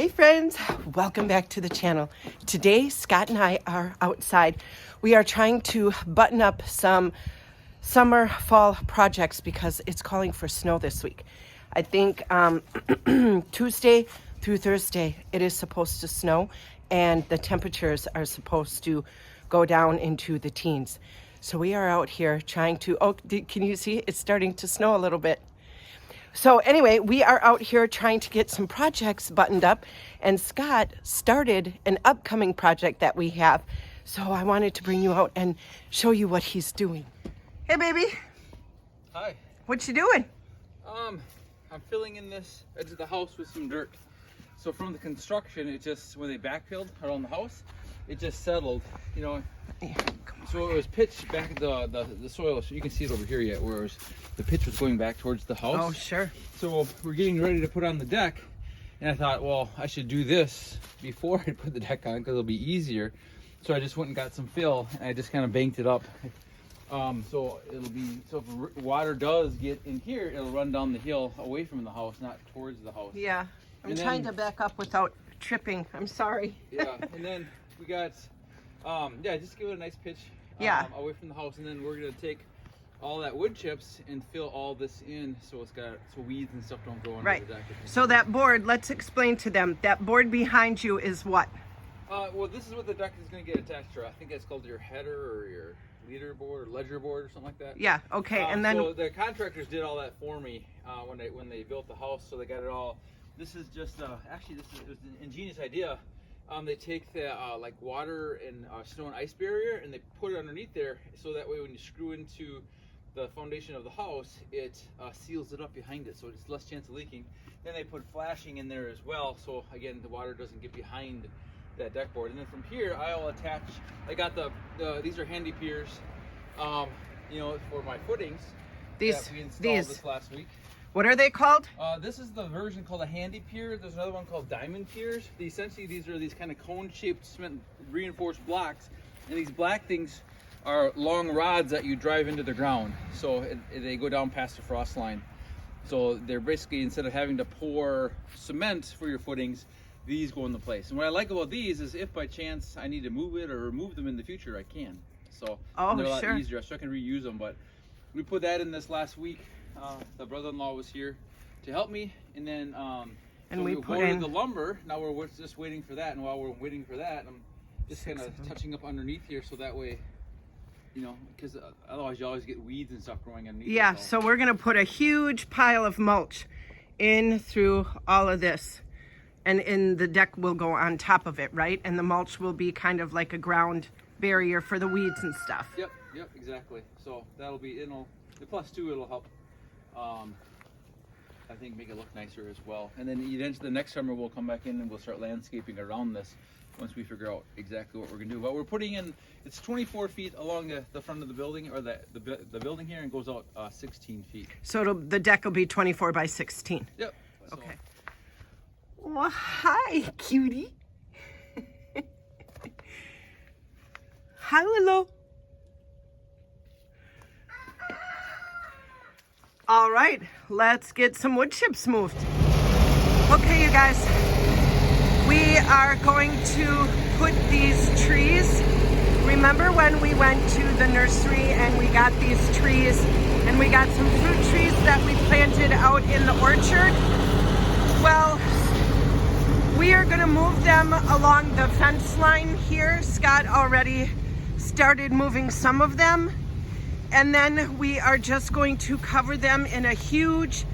Hey friends, welcome back to the channel. Today, Scott and I are outside. We are trying to button up some summer, fall projects because it's calling for snow this week. I think Tuesday through Thursday, it is supposed to snow and the temperatures are supposed to go down into the teens. So we are out here trying to, can you see? It's starting to snow a little bit. So anyway, we are out here trying to get some projects buttoned up, and Scott started an upcoming project that we have. So I wanted to bring you out and show you what he's doing. Hey baby. Hi. What you doing? I'm filling in this edge of the house with some dirt. So from the construction, it just, when they backfilled around the house, it just settled, you know. So it was pitched back the soil, so you can see it over here yet, whereas the pitch was going back towards the house. Oh, sure. So we're getting ready to put on the deck, and I thought, well, I should do this before I put the deck on because it'll be easier. So I just went and got some fill, and I just kind of banked it up. So it'll be, so if water does get in here, it'll run down the hill away from the house, not towards the house. Yeah, I'm trying to back up without tripping. I'm sorry. Yeah, and then we got, just give it a nice pitch. Away from the house, and then we're gonna take all that wood chips and fill all this in so so weeds and stuff don't grow under the deck. So that board, let's explain to them. That board behind you is what? Well, this is what the deck is gonna get attached to. I think it's called your header or your leader board or ledger board or something like that. Yeah. Okay. And then so the contractors did all that for me when they built the house, so they got it all. This is just it was an ingenious idea. They take the like water and snow and ice barrier, and they put it underneath there, so that way when you screw into the foundation of the house, it seals it up behind it, so it's less chance of leaking. Then they put flashing in there as well, so again the water doesn't get behind that deck board. And then from here, I'll attach. I got these are handy piers, for my footings. That we installed this last week. What are they called? This is the version called a handy pier. There's another one called diamond piers. Essentially, these are these kind of cone-shaped cement reinforced blocks, and these black things are long rods that you drive into the ground. So they go down past the frost line. So they're basically, instead of having to pour cement for your footings, these go into place. And what I like about these is if by chance I need to move it or remove them in the future, I can. So they're a lot easier, so I can reuse them. But we put that in this last week. The brother-in-law was here to help me, and then we put in the lumber. Now we're just waiting for that, and while we're waiting for that, I'm just kind of touching up underneath here, so that way, because otherwise you always get weeds and stuff growing underneath. Yeah, so we're gonna put a huge pile of mulch in through all of this, and the deck will go on top of it, right? And the mulch will be kind of like a ground barrier for the weeds and stuff. Yep, exactly. So that'll be, plus too, it'll help. I think make it look nicer as well. And then the next summer we'll come back in and we'll start landscaping around this once we figure out exactly what we're gonna do. But we're putting in, it's 24 feet along the front of the building, or the building here, and goes out 16 feet. So the deck will be 24 by 16. Yep. Okay. Well, hi, cutie. Hi, Lilo. All right, let's get some wood chips moved. Okay, you guys, we are going to put these trees. Remember when we went to the nursery and we got these trees and we got some fruit trees that we planted out in the orchard? Well, we are gonna move them along the fence line here. Scott already started moving some of them. And then we are just going to cover them in a huge,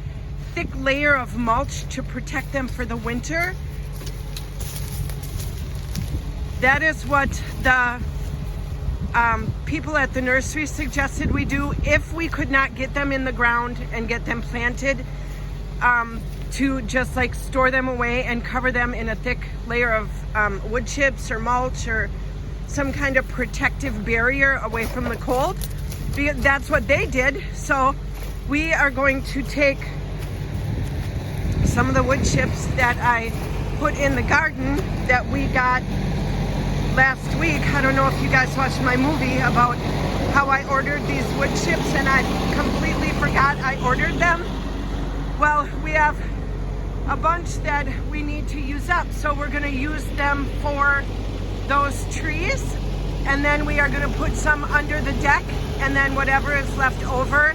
thick layer of mulch to protect them for the winter. That is what the people at the nursery suggested we do if we could not get them in the ground and get them planted, to just like store them away and cover them in a thick layer of wood chips or mulch or some kind of protective barrier away from the cold. That's what they did. So we are going to take some of the wood chips that I put in the garden that we got last week. I don't know if you guys watched my movie about how I ordered these wood chips and I completely forgot I ordered them. Well, we have a bunch that we need to use up. So we're gonna use them for those trees, and then we are gonna put some under the deck, and then whatever is left over,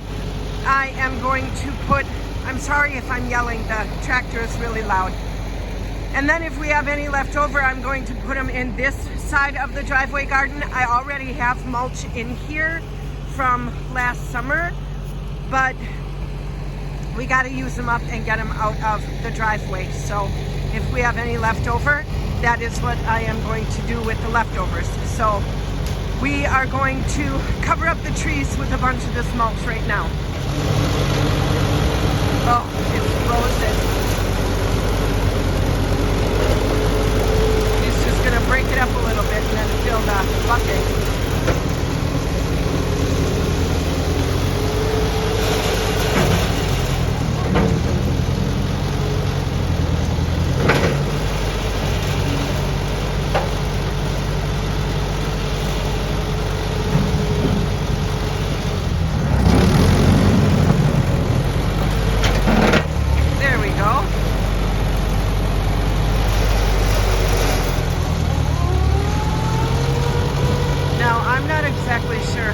I am going to put, I'm sorry if I'm yelling, the tractor is really loud. And then if we have any left over, I'm going to put them in this side of the driveway garden. I already have mulch in here from last summer, but we got to use them up and get them out of the driveway. So if we have any left over, that is what I am going to do with the leftovers. So we are going to cover up the trees with a bunch of this mulch right now. Oh, it's frozen. He's just gonna break it up a little bit and then fill the bucket.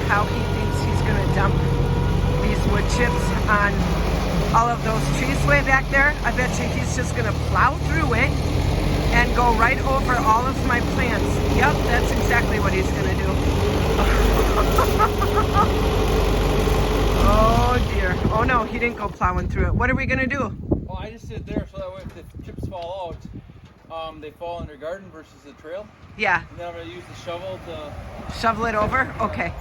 How he thinks he's going to dump these wood chips on all of those trees way back there. I bet you he's just going to plow through it and go right over all of my plants. Yep, that's exactly what he's going to do. Oh dear. Oh no, he didn't go plowing through it. What are we going to do? Well, I just did it there so that way if the chips fall out, they fall in your garden versus the trail. Yeah. And then I'm going to use the shovel to shovel it over? Okay.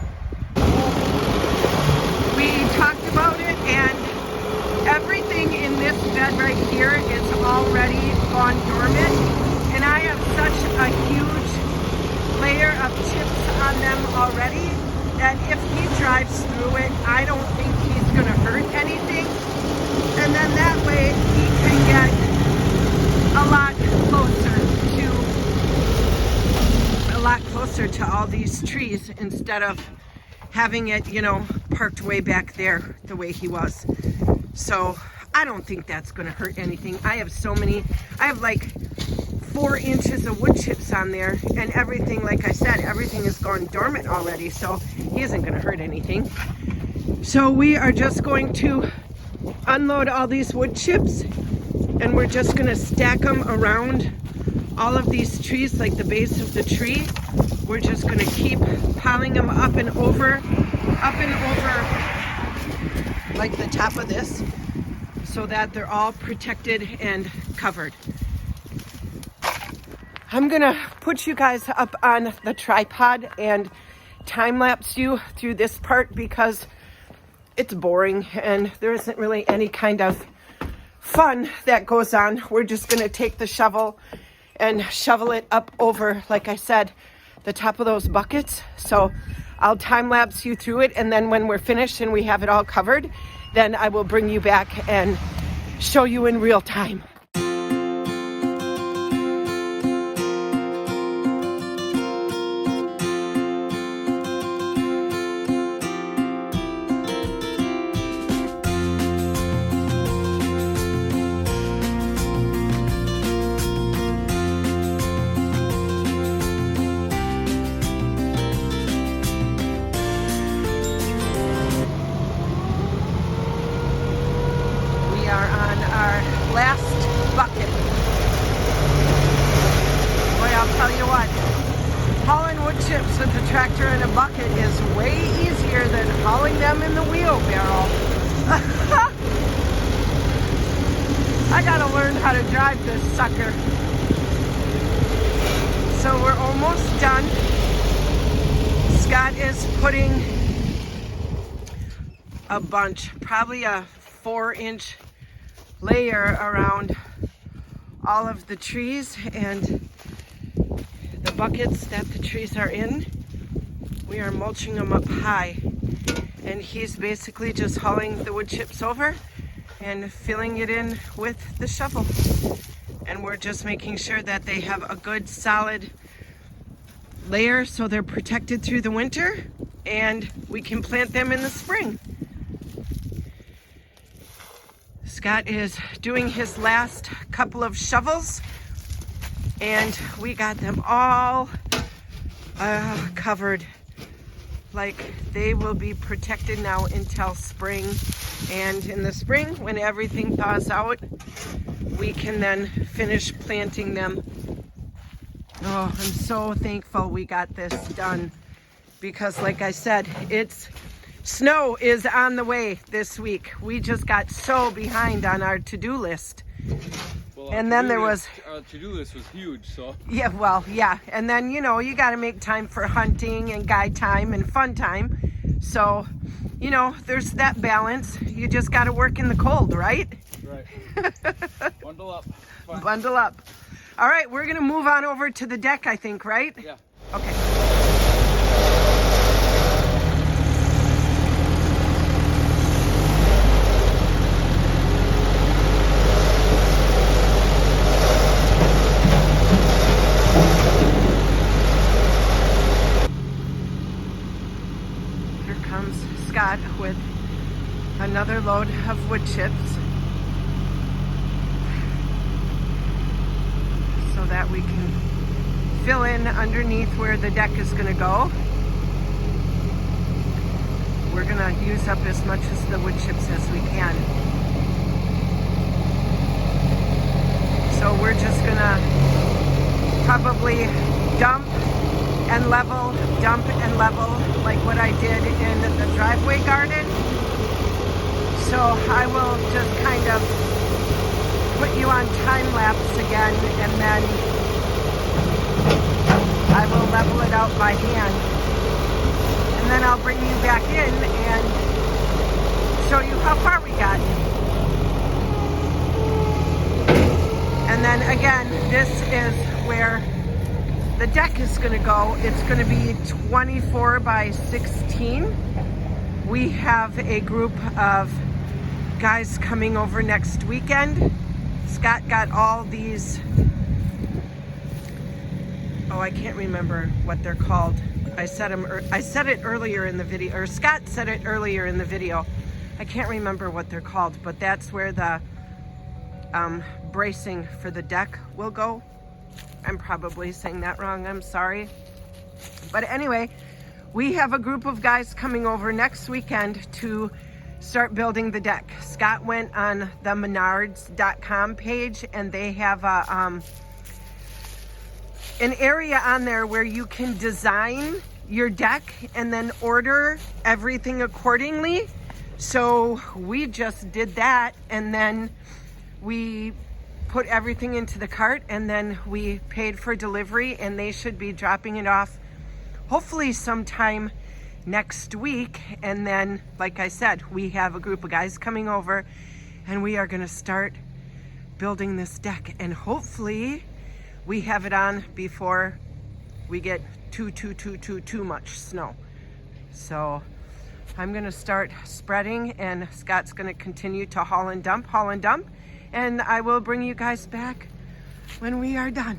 We talked about it, and everything in this bed right here is already gone dormant, and I have such a huge layer of chips on them already that if he drives through it, I don't think he's going to hurt anything, and then that way he can get a lot closer to all these trees instead of having it, you know, parked way back there the way he was. So I don't think that's going to hurt anything. I have like 4 inches of wood chips on there, and everything, like I said, everything is gone dormant already, so he isn't going to hurt anything. So we are just going to unload all these wood chips, and we're just going to stack them around all of these trees, like the base of the tree. We're just going to keep piling them up and over like the top of this, so that they're all protected and covered. I'm going to put you guys up on the tripod and time-lapse you through this part because it's boring and there isn't really any kind of fun that goes on. We're just going to take the shovel and shovel it up over, like I said, the top of those buckets. So I'll time lapse you through it, and then when we're finished and we have it all covered, then I will bring you back and show you in real time. Last bucket. Boy, I'll tell you what, hauling wood chips with a tractor and a bucket is way easier than hauling them in the wheelbarrow. I gotta learn how to drive this sucker. So we're almost done. Scott is putting a bunch, probably a 4-inch layer around all of the trees and the buckets that the trees are in. We are mulching them up high, and he's basically just hauling the wood chips over and filling it in with the shovel, and we're just making sure that they have a good solid layer so they're protected through the winter and we can plant them in the spring. Scott is doing his last couple of shovels, and we got them all covered. Like, they will be protected now until spring, and in the spring when everything thaws out, we can then finish planting them. Oh, I'm so thankful we got this done, because like I said, snow is on the way this week. We just got so behind on our to-do list. Well, and then there was our to-do list was huge, so yeah, well, yeah, and then you got to make time for hunting and guide time and fun time. So there's that balance. You just got to work in the cold, right? Right. Bundle up. Fine. Bundle up. All right, we're gonna move on over to the deck, I think, right? Yeah. Okay. Scott with another load of wood chips so that we can fill in underneath where the deck is going to go. We're going to use up as much of the wood chips as we can. So we're just going to probably dump and level, like what I did in the driveway garden. So I will just kind of put you on time lapse again, and then I will level it out by hand. And then I'll bring you back in and show you how far we got. And then again, this is where the deck is going to go. It's going to be 24 by 16. We have a group of guys coming over next weekend. Scott got all these, I can't remember what they're called. I said it earlier in the video, or Scott said it earlier in the video. I can't remember what they're called, but that's where the bracing for the deck will go. I'm probably saying that wrong, I'm sorry. But anyway, we have a group of guys coming over next weekend to start building the deck. Scott went on the menards.com page, and they have an area on there where you can design your deck and then order everything accordingly. So we just did that, and then we put everything into the cart, and then we paid for delivery, and they should be dropping it off hopefully sometime next week. And then, like I said, we have a group of guys coming over, and we are going to start building this deck, and hopefully we have it on before we get too much snow. So I'm going to start spreading, and Scott's going to continue to haul and dump, and I will bring you guys back when we are done.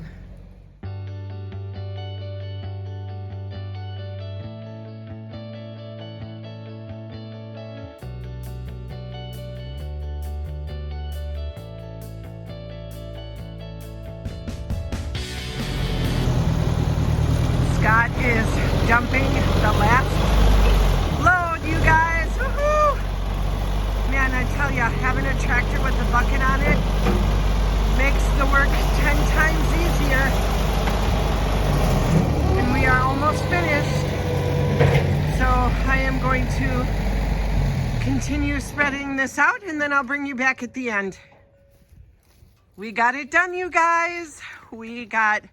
Scott is dumping the last load, you guys. Woohoo! Man, I tell you, having a tractor with a bucket on it makes the work 10 times easier. And we are almost finished. So I am going to continue spreading this out, and then I'll bring you back at the end. We got it done, you guys. We got,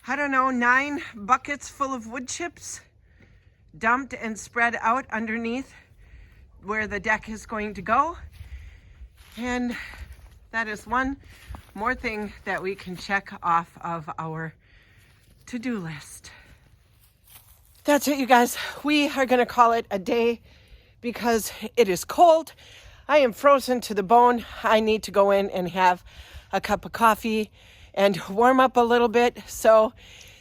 9 buckets full of wood chips dumped and spread out underneath where the deck is going to go. And that is one more thing that we can check off of our to-do list. That's it, you guys. We are going to call it a day because it is cold. I am frozen to the bone. I need to go in and have a cup of coffee and warm up a little bit. So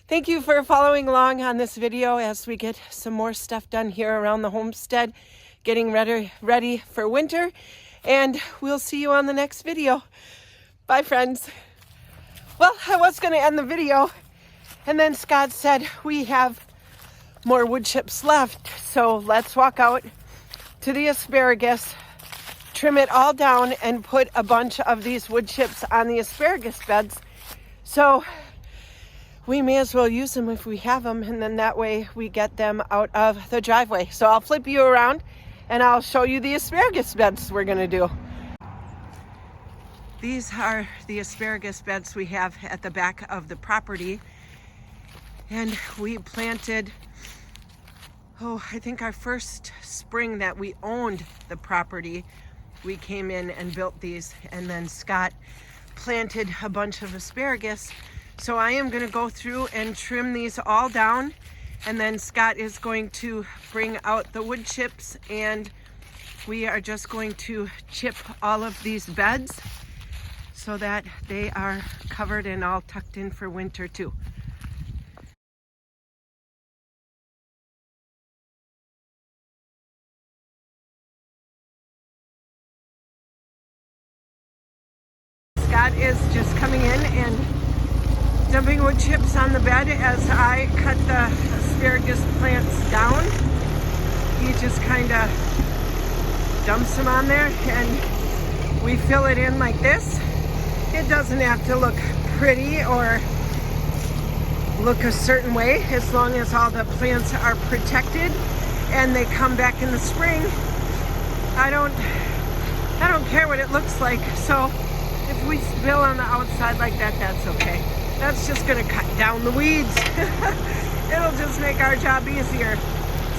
thank you for following along on this video as we get some more stuff done here around the homestead, getting ready for winter. And we'll see you on the next video. Bye, friends. Well, I was going to end the video, and then Scott said we have more wood chips left. So let's walk out to the asparagus, trim it all down, and put a bunch of these wood chips on the asparagus beds. So we may as well use them if we have them, and then that way we get them out of the driveway. So I'll flip you around and I'll show you the asparagus beds we're gonna do. These are the asparagus beds we have at the back of the property. And we planted, I think our first spring that we owned the property, we came in and built these, and then Scott planted a bunch of asparagus. So I am going to go through and trim these all down, and then Scott is going to bring out the wood chips, and we are just going to chip all of these beds so that they are covered and all tucked in for winter too. Scott is just coming in and dumping wood chips on the bed as I cut the asparagus plants down. He just kind of dumps them on there, and we fill it in like this. It doesn't have to look pretty or look a certain way, as long as all the plants are protected and they come back in the spring. I don't care what it looks like. So if we spill on the outside like that, that's okay. That's just gonna cut down the weeds. It'll just make our job easier.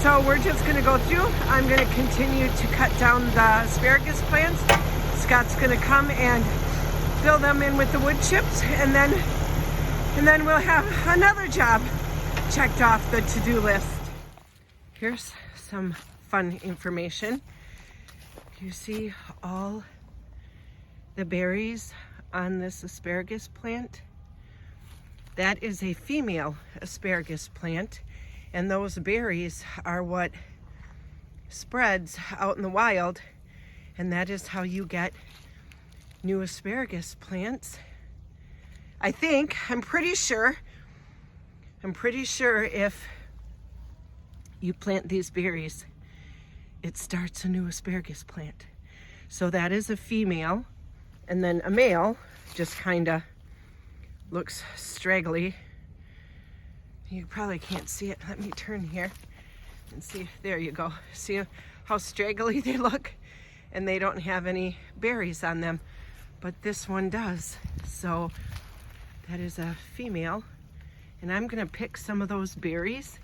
So we're just gonna go through. I'm gonna continue to cut down the asparagus plants. Scott's gonna come and fill them in with the wood chips, and then we'll have another job checked off the to-do list. Here's some fun information. You see all the berries on this asparagus plant? That is a female asparagus plant, and those berries are what spreads out in the wild, and that is how you get new asparagus plants. I'm pretty sure if you plant these berries, it starts a new asparagus plant. So that is a female, and then a male just kind of looks straggly. You probably can't see it. Let me turn here and see. There you go. See how straggly they look? And they don't have any berries on them, but this one does. So that is a female, and I'm gonna pick some of those berries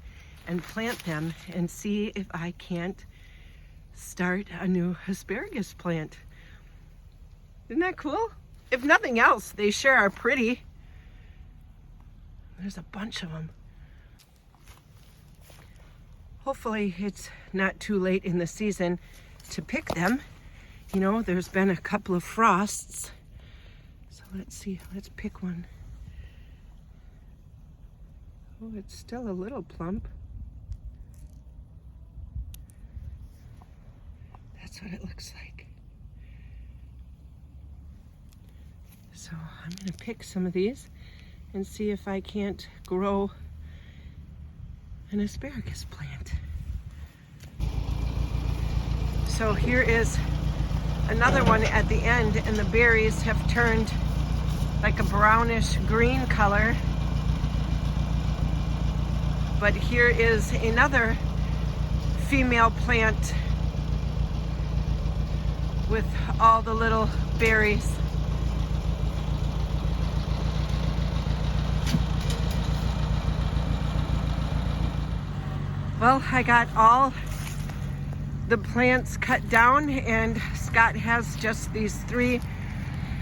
and plant them and see if I can't start a new asparagus plant. Isn't that cool? If nothing else, they sure are pretty. There's a bunch of them. Hopefully it's not too late in the season to pick them. You know, there's been a couple of frosts. So let's see, let's pick one. Oh, it's still a little plump. That's what it looks like. So I'm gonna pick some of these and see if I can't grow an asparagus plant. So here is another one at the end, and the berries have turned like a brownish green color. But here is another female plant with all the little berries. Well, I got all the plants cut down, and Scott has just these 3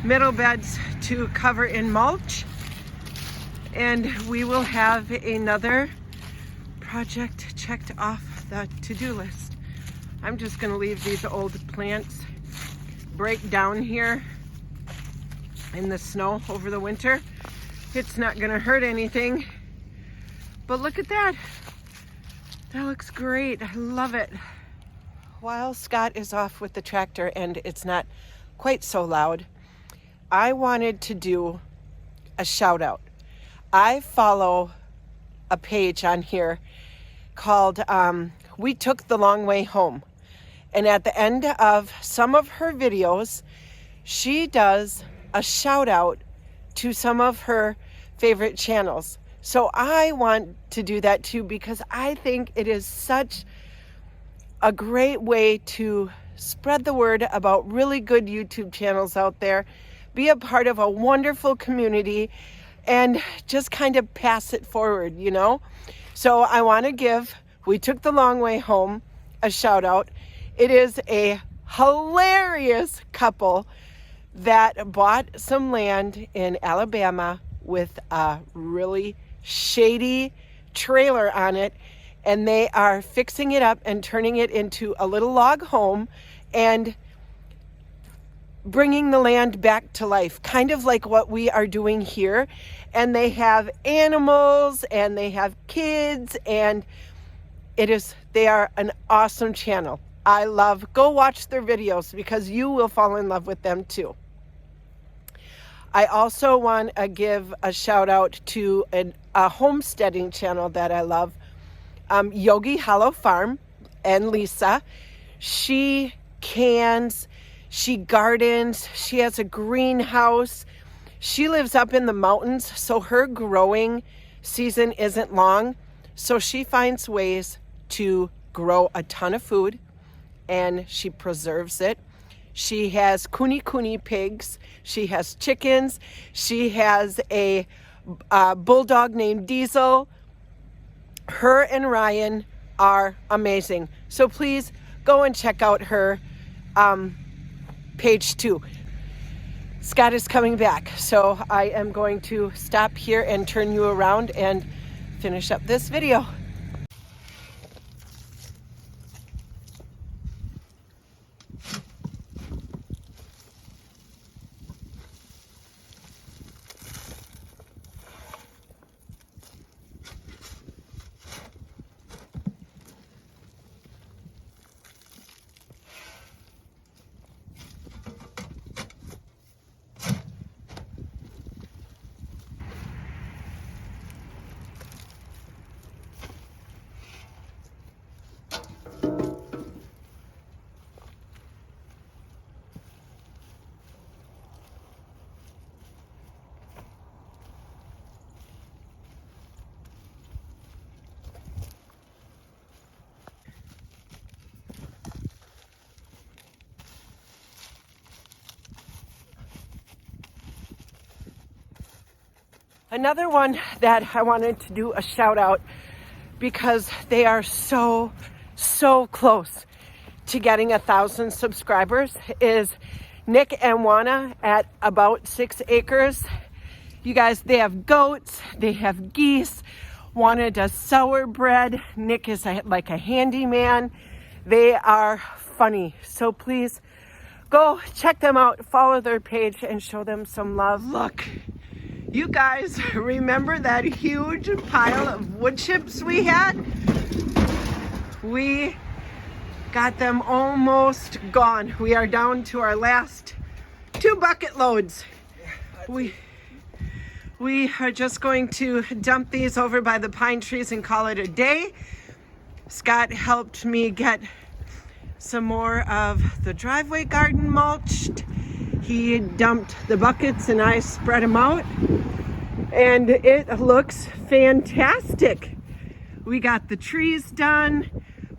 middle beds to cover in mulch, and we will have another project checked off the to-do list. I'm just gonna leave these old plants break down here in the snow over the winter. It's not gonna hurt anything, but look at that. That looks great. I love it. while Scott is off with the tractor and it's not quite so loud, I wanted to do a shout out. I follow a page on here called We Took the Long Way Home. And at the end of some of her videos, she does a shout out to some of her favorite channels. So I want to do that too, because I think it is such a great way to spread the word about really good YouTube channels out there, be a part of a wonderful community, and just kind of pass it forward, you know? So I want to give We Took the Long Way Home a shout out. It is a hilarious couple that bought some land in Alabama with a really shady trailer on it, and they are fixing it up and turning it into a little log home and bringing the land back to life, kind of like what we are doing here. And they have animals and they have kids, and they are an awesome channel. Go watch their videos because you will fall in love with them too. I also want to give a shout out to a homesteading channel that I love, Yogi Hollow Farm, and Lisa. She cans, she gardens, she has a greenhouse. She lives up in the mountains, so her growing season isn't long. So she finds ways to grow a ton of food, and she preserves it. She has kuni pigs. She has chickens. She has a bulldog named Diesel. Her and Ryan are amazing. So please go and check out her page too. Scott is coming back, so I am going to stop here and turn you around and finish up this video. Another one that I wanted to do a shout out, because they are so close to getting 1,000 subscribers, is Nick and Juana at About 6 Acres. You guys, they have goats, they have geese. Juana does sour bread. Nick is like a handyman. They are funny. So please go check them out, follow their page, and show them some love. Look. You guys remember that huge pile of wood chips we had? We got them almost gone. We are down to our last 2 bucket loads. We are just going to dump these over by the pine trees and call it a day. Scott helped me get some more of the driveway garden mulched. He dumped the buckets and I spread them out, and it looks fantastic. We got the trees done,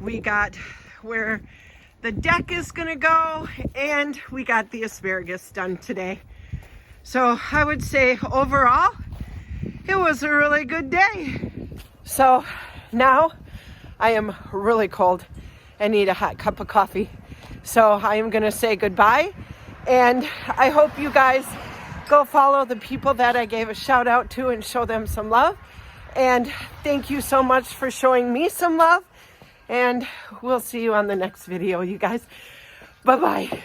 we got where the deck is gonna go, and we got the asparagus done today. So I would say overall, it was a really good day. So now I am really cold and need a hot cup of coffee. So I am gonna say goodbye. And I hope you guys go follow the people that I gave a shout out to and show them some love. And thank you so much for showing me some love. And we'll see you on the next video, you guys. Bye-bye.